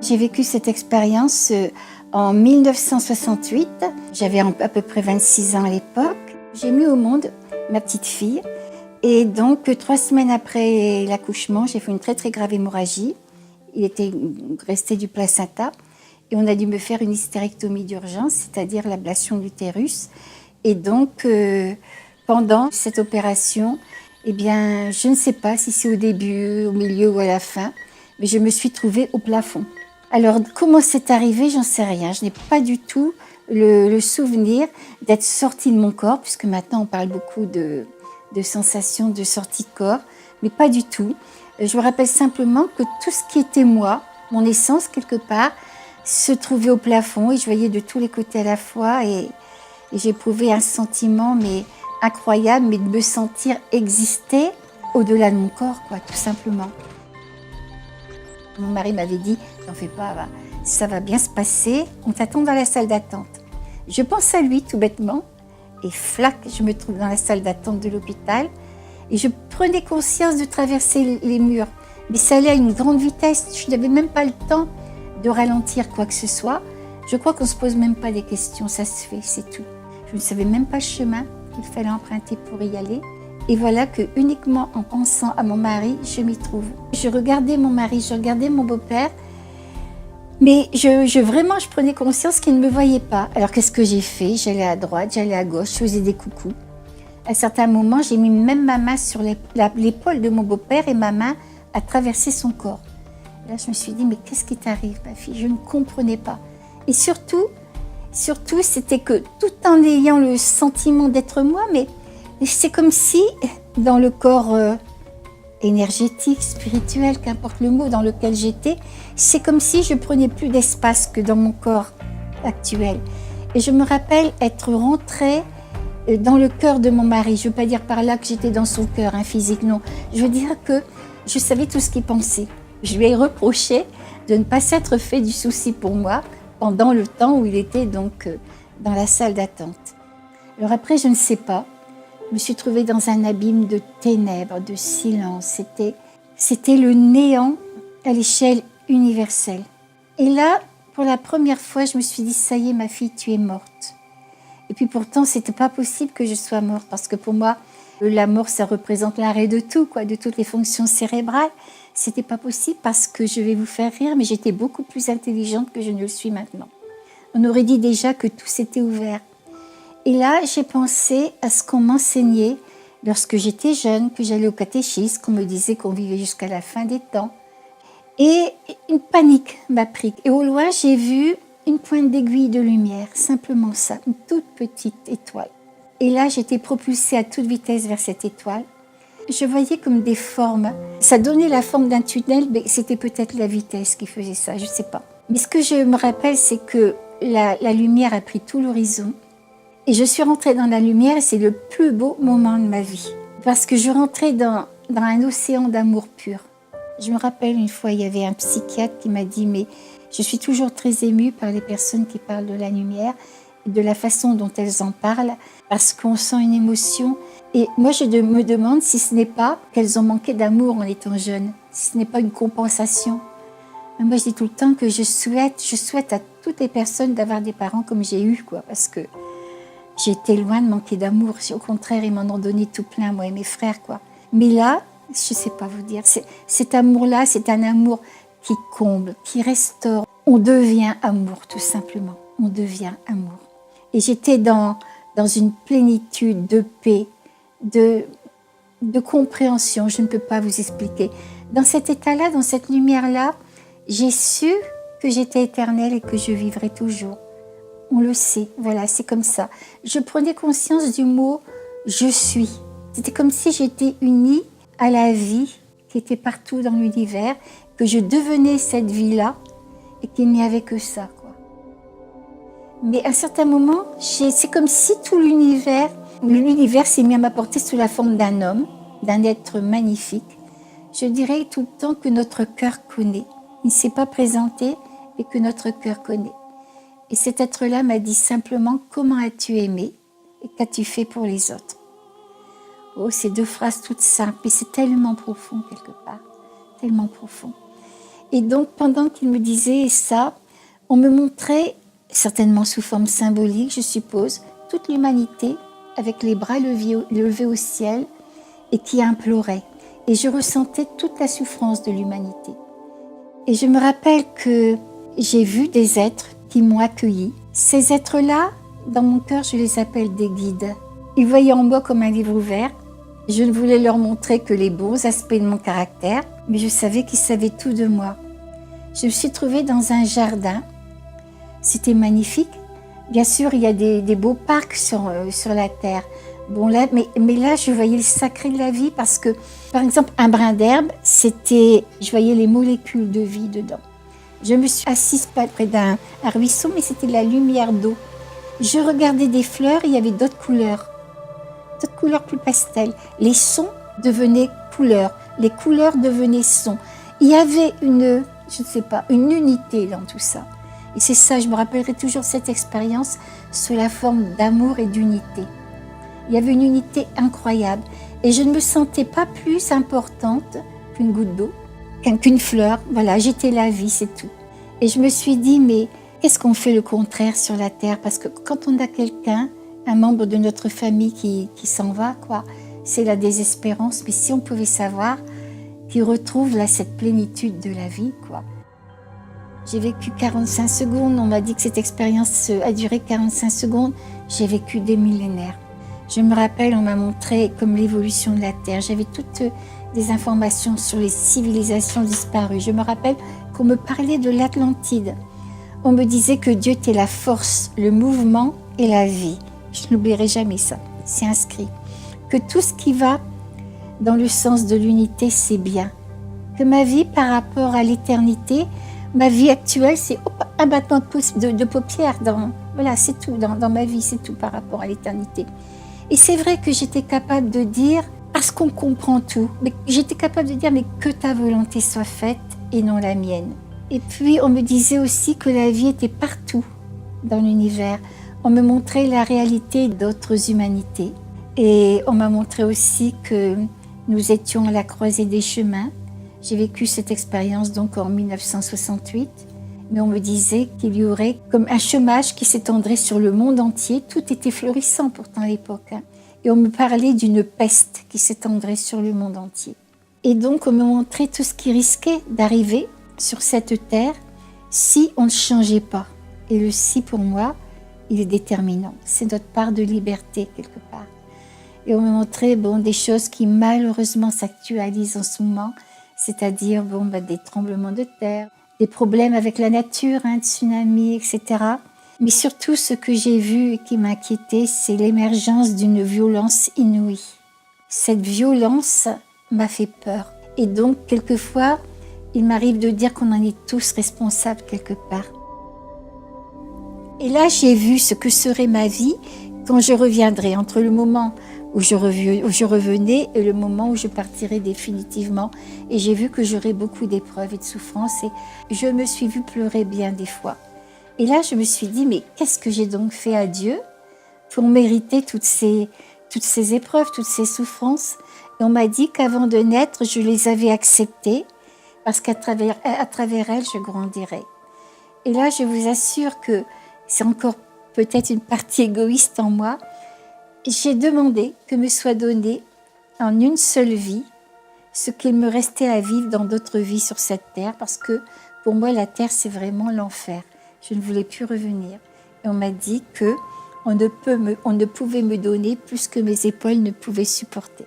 J'ai vécu cette expérience en 1968. J'avais à peu près 26 ans à l'époque. J'ai mis au monde ma petite fille. Et donc, 3 semaines après l'accouchement, j'ai fait une très très grave hémorragie. Il était resté du placenta. Et on a dû me faire une hystérectomie d'urgence, c'est-à-dire l'ablation de l'utérus. Et donc, pendant cette opération, eh bien, je ne sais pas si c'est au début, au milieu ou à la fin, mais je me suis trouvée au plafond. Alors, comment c'est arrivé, j'en sais rien. Je n'ai pas du tout le souvenir d'être sortie de mon corps, puisque maintenant on parle beaucoup de sensations de sortie de corps, mais pas du tout. Je me rappelle simplement que tout ce qui était moi, mon essence quelque part, se trouvait au plafond et je voyais de tous les côtés à la fois et j'éprouvais un sentiment mais incroyable, mais de me sentir exister au-delà de mon corps, quoi, tout simplement. Mon mari m'avait dit, t'en fais pas, ça va bien se passer, on t'attend dans la salle d'attente. Je pense à lui tout bêtement et flac, je me trouve dans la salle d'attente de l'hôpital et je prenais conscience de traverser les murs. Mais ça allait à une grande vitesse, je n'avais même pas le temps de ralentir quoi que ce soit. Je crois qu'on ne se pose même pas des questions, ça se fait, c'est tout. Je ne savais même pas le chemin qu'il fallait emprunter pour y aller. Et voilà que uniquement en pensant à mon mari, je m'y trouve. Je regardais mon mari, je regardais mon beau-père, mais vraiment, je prenais conscience qu'il ne me voyait pas. Alors qu'est-ce que j'ai fait? J'allais à droite, j'allais à gauche, je faisais des coucous. À certains moments, j'ai mis même ma main sur l'épaule de mon beau-père et ma main a traversé son corps. Là, je me suis dit, mais qu'est-ce qui t'arrive, ma fille? Je ne comprenais pas. Et surtout, c'était que tout en ayant le sentiment d'être moi, mais c'est comme si, dans le corps énergétique, spirituel, qu'importe le mot dans lequel j'étais, c'est comme si je prenais plus d'espace que dans mon corps actuel. Et je me rappelle être rentrée dans le cœur de mon mari. Je ne veux pas dire par là que j'étais dans son cœur, physique, non. Je veux dire que je savais tout ce qu'il pensait. Je lui ai reproché de ne pas s'être fait du souci pour moi pendant le temps où il était donc dans la salle d'attente. Alors après, je ne sais pas. Je me suis trouvée dans un abîme de ténèbres, de silence. C'était le néant à l'échelle universelle. Et là, pour la première fois, je me suis dit, ça y est, ma fille, tu es morte. Et puis pourtant, c'était pas possible que je sois morte, parce que pour moi, la mort, ça représente l'arrêt de tout, quoi, de toutes les fonctions cérébrales. C'était pas possible parce que je vais vous faire rire, mais j'étais beaucoup plus intelligente que je ne le suis maintenant. On aurait dit déjà que tout s'était ouvert. Et là, j'ai pensé à ce qu'on m'enseignait lorsque j'étais jeune, que j'allais au catéchisme, qu'on me disait qu'on vivait jusqu'à la fin des temps. Et une panique m'a pris. Et au loin, j'ai vu une pointe d'aiguille de lumière, simplement ça, une toute petite étoile. Et là, j'étais propulsée à toute vitesse vers cette étoile. Je voyais comme des formes. Ça donnait la forme d'un tunnel, mais c'était peut-être la vitesse qui faisait ça, je ne sais pas. Mais ce que je me rappelle, c'est que la lumière a pris tout l'horizon. Et je suis rentrée dans la lumière et c'est le plus beau moment de ma vie. Parce que je rentrais dans un océan d'amour pur. Je me rappelle une fois, il y avait un psychiatre qui m'a dit « Mais je suis toujours très émue par les personnes qui parlent de la lumière et de la façon dont elles en parlent parce qu'on sent une émotion. Et moi, je me demande si ce n'est pas qu'elles ont manqué d'amour en étant jeunes, si ce n'est pas une compensation. » Moi, je dis tout le temps que je souhaite à toutes les personnes d'avoir des parents comme j'ai eu, quoi, parce que j'étais loin de manquer d'amour. Au contraire, ils m'en ont donné tout plein, moi et mes frères, quoi. Mais là, je ne sais pas vous dire, cet amour-là, c'est un amour qui comble, qui restaure. On devient amour, tout simplement. On devient amour. Et j'étais dans une plénitude de paix, de compréhension, je ne peux pas vous expliquer. Dans cet état-là, dans cette lumière-là, j'ai su que j'étais éternelle et que je vivrais toujours. On le sait, voilà, c'est comme ça. Je prenais conscience du mot « je suis ». C'était comme si j'étais unie à la vie qui était partout dans l'univers, que je devenais cette vie-là et qu'il n'y avait que ça, quoi. Mais à un certain moment, c'est comme si tout l'univers s'est mis à m'apporter sous la forme d'un homme, d'un être magnifique. Je dirais tout le temps que notre cœur connaît. Il ne s'est pas présenté, mais que notre cœur connaît. Et cet être-là m'a dit simplement « Comment as-tu aimé et qu'as-tu fait pour les autres ?» Oh, ces 2 phrases toutes simples, mais c'est tellement profond quelque part, tellement profond. Et donc, pendant qu'il me disait ça, on me montrait, certainement sous forme symbolique, je suppose, toute l'humanité avec les bras levés au ciel et qui implorait. Et je ressentais toute la souffrance de l'humanité. Et je me rappelle que j'ai vu des êtres qui m'ont accueilli. Ces êtres-là, dans mon cœur, je les appelle des guides. Ils voyaient en moi comme un livre ouvert. Je ne voulais leur montrer que les bons aspects de mon caractère, mais je savais qu'ils savaient tout de moi. Je me suis trouvée dans un jardin. C'était magnifique. Bien sûr, il y a des beaux parcs sur la terre. Bon, là, mais là, je voyais le sacré de la vie parce que, par exemple, un brin d'herbe, je voyais les molécules de vie dedans. Je me suis assise près d'un ruisseau, mais c'était de la lumière d'eau. Je regardais des fleurs, il y avait d'autres couleurs plus pastel. Les sons devenaient couleurs, les couleurs devenaient sons. Il y avait une unité dans tout ça. Et c'est ça, je me rappellerai toujours cette expérience sous la forme d'amour et d'unité. Il y avait une unité incroyable et je ne me sentais pas plus importante qu'une goutte d'eau, qu'une fleur. Voilà, j'étais la vie, c'est tout. Et je me suis dit, mais qu'est-ce qu'on fait le contraire sur la terre? Parce que quand on a quelqu'un, un membre de notre famille qui s'en va, c'est la désespérance. Mais si on pouvait savoir qu'il retrouve là cette plénitude de la vie, J'ai vécu 45 secondes, on m'a dit que cette expérience a duré 45 secondes. J'ai vécu des millénaires. Je me rappelle, on m'a montré comme l'évolution de la Terre. J'avais toutes des informations sur les civilisations disparues. Je me rappelle qu'on me parlait de l'Atlantide. On me disait que Dieu était la force, le mouvement et la vie. Je n'oublierai jamais ça, c'est inscrit. Que tout ce qui va dans le sens de l'unité, c'est bien. Que ma vie par rapport à l'éternité, ma vie actuelle, c'est un battement de paupières. Voilà, c'est tout, dans ma vie, c'est tout par rapport à l'éternité. Et c'est vrai que j'étais capable de dire, parce qu'on comprend tout, mais j'étais capable de dire, mais que ta volonté soit faite et non la mienne. Et puis, on me disait aussi que la vie était partout dans l'univers. On me montrait la réalité d'autres humanités. Et on m'a montré aussi que nous étions à la croisée des chemins. J'ai vécu cette expérience donc en 1968. Mais on me disait qu'il y aurait comme un chômage qui s'étendrait sur le monde entier. Tout était florissant pourtant à l'époque. Et on me parlait d'une peste qui s'étendrait sur le monde entier. Et donc on me montrait tout ce qui risquait d'arriver sur cette terre si on ne changeait pas. Et le si pour moi, il est déterminant. C'est notre part de liberté quelque part. Et on me montrait des choses qui malheureusement s'actualisent en ce moment, c'est-à-dire des tremblements de terre, des problèmes avec la nature, tsunamis, etc. Mais surtout, ce que j'ai vu et qui m'inquiétait, c'est l'émergence d'une violence inouïe. Cette violence m'a fait peur. Et donc, quelquefois, il m'arrive de dire qu'on en est tous responsables quelque part. Et là, j'ai vu ce que serait ma vie quand je reviendrai, entre le moment où je revenais et le moment où je partirai définitivement. Et j'ai vu que j'aurais beaucoup d'épreuves et de souffrances et je me suis vue pleurer bien des fois. Et là, je me suis dit, mais qu'est-ce que j'ai donc fait à Dieu pour mériter toutes ces épreuves, toutes ces souffrances? Et on m'a dit qu'avant de naître, je les avais acceptées parce qu'à travers elles, je grandirais. Et là, je vous assure que c'est encore peut-être une partie égoïste en moi. J'ai demandé que me soit donné en une seule vie ce qu'il me restait à vivre dans d'autres vies sur cette terre, parce que pour moi, la terre, c'est vraiment l'enfer. Je ne voulais plus revenir. Et on m'a dit qu'on ne pouvait me donner plus que mes épaules ne pouvaient supporter.